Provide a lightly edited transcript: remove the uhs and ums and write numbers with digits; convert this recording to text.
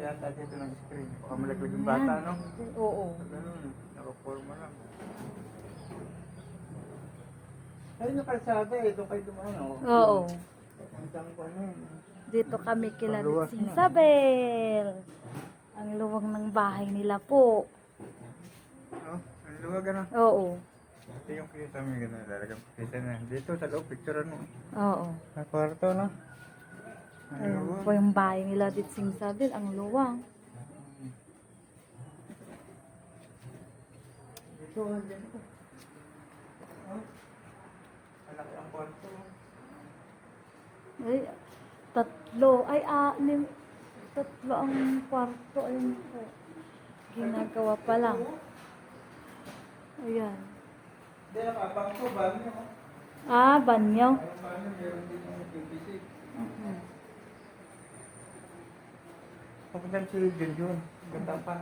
yata dito ng screen. Baka malaglag yung bata, no? Oo. Ganun, nakaporma lang. Ayun yung kalsada eh, doon kayo dumaan, oh. Oo. Papuntang ko ano yun. Dito kami kila Ang luwas Litsing na. Isabel. Ang luwang ng bahay nila po. Oh, ang luwag ano. Oo. Ito yung kita mo yung gano'n, lalagyan ko kita na. Dito sa loob, picture mo. Oo. Sa kwarto, no? Ang Ayun luwag. po yung bahay nila Litsing Isabel. Ang luwang. Dito, andyan ko. Oh, malaki ang kwarto. Ay, tatlo. Ay, anim. Tatlo ang kwarto. Ayun po. Ginagawa pa lang. Ayan. Hindi, nakabang ko, banyo. Ah, banyo. Ayun, banyo, meron din yung PVC. Papuntan si Junjun. Ganda pa.